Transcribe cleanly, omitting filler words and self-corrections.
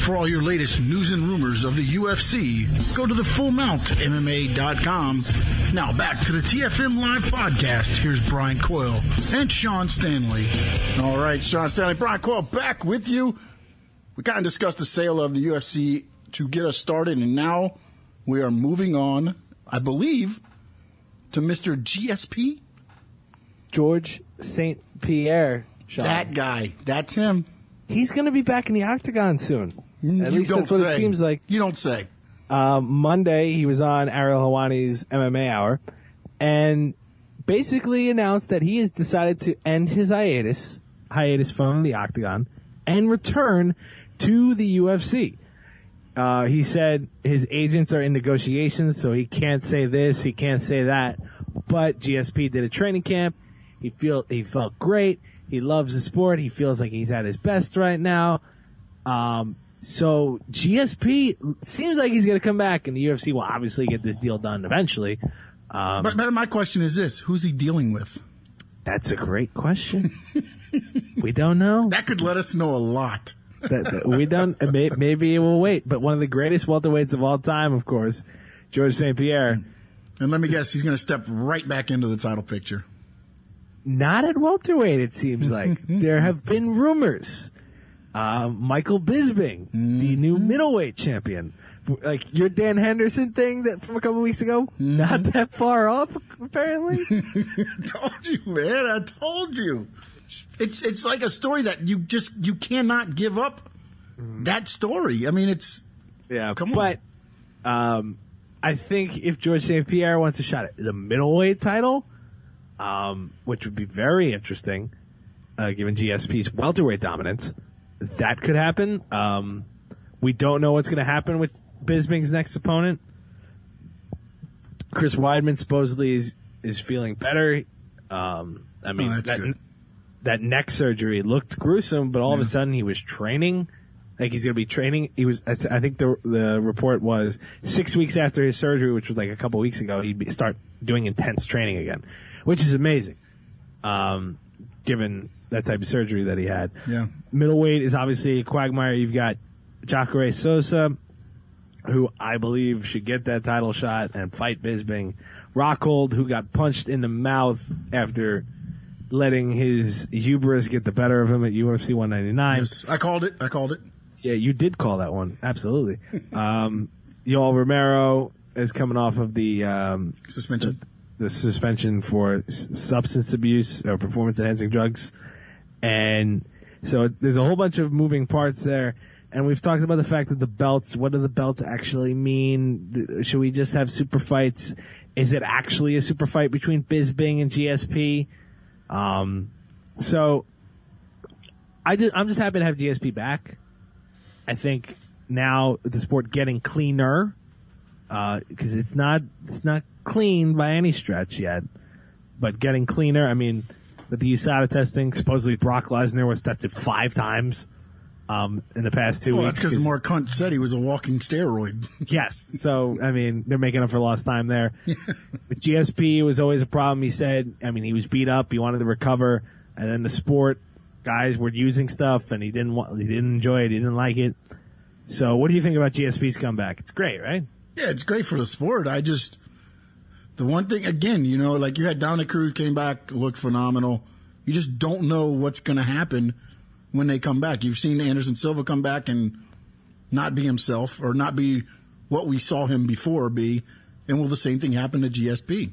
For all your latest news and rumors of the UFC, go to thefullmountmma.com. Now back to the TFM Live podcast. Here's Brian Coyle and Sean Stanley. All right, Sean Stanley, Brian Coyle back with you. We kind of discussed the sale of the UFC to get us started, and now we are moving on, I believe, to Mr. GSP? George St-Pierre, Sean. That guy. That's him. He's going to be back in the Octagon soon. At least that's what it seems like. You don't say. Monday, he was on Ariel Helwani's MMA Hour and basically announced that he has decided to end his hiatus from the Octagon, and return to the UFC. He said his agents are in negotiations, so he can't say this, he can't say that. But GSP did a training camp. He felt great. He loves the sport. He feels like he's at his best right now. So GSP seems like he's going to come back, and the UFC will obviously get this deal done eventually. But my question is this: who's he dealing with? That's a great question. We don't know. That could let us know a lot. We don't. Maybe we'll wait. But one of the greatest welterweights of all time, of course, George St-Pierre. And let me guess, he's going to step right back into the title picture. Not at welterweight, it seems like. There have been rumors. Michael Bisping, the new middleweight champion. Like your Dan Henderson thing that from a couple weeks ago, not that far off, apparently. Told you, man. I told you. It's like a story that you cannot give up. That story. I mean, it's come on. But I think if George St. Pierre wants a shot at the middleweight title, which would be very interesting, given GSP's welterweight dominance, that could happen. We don't know what's going to happen with Bisping's next opponent. Chris Weidman supposedly is feeling better. That neck surgery looked gruesome, but all of a sudden he was training. Like he's going to be training. He was. I think the report was 6 weeks after his surgery, which was like a couple weeks ago. He'd start doing intense training again, which is amazing, given that type of surgery that he had. Yeah. Middleweight is obviously a quagmire. You've got Jacare Sosa, who I believe should get that title shot and fight Bisping. Rockhold, who got punched in the mouth after letting his hubris get the better of him at UFC 199. Yes, I called it. Yeah, you did call that one. Absolutely. Yoel Romero is coming off of the suspension. The suspension for substance abuse or performance-enhancing drugs. And so there's a whole bunch of moving parts there. And we've talked about the fact that the belts, what do the belts actually mean? Should we just have super fights? Is it actually a super fight between Bisping and GSP? So I'm just happy to have GSP back. I think now the sport getting cleaner, because it's not clean by any stretch yet, but getting cleaner. I mean, with the USADA testing, supposedly Brock Lesnar was tested 5 times in the past 2 weeks. Well, that's because Mark Hunt said he was a walking steroid. Yes. So, I mean, they're making up for lost time there. With GSP, it was always a problem. He said, he was beat up. He wanted to recover. And then the sport guys were using stuff, and he didn't enjoy it. He didn't like it. So what do you think about GSP's comeback? It's great, right? Yeah, it's great for the sport. The one thing, again, like you had Dominic Cruz came back, looked phenomenal. You just don't know what's going to happen when they come back. You've seen Anderson Silva come back and not be himself or not be what we saw him before be. And will the same thing happen to GSP?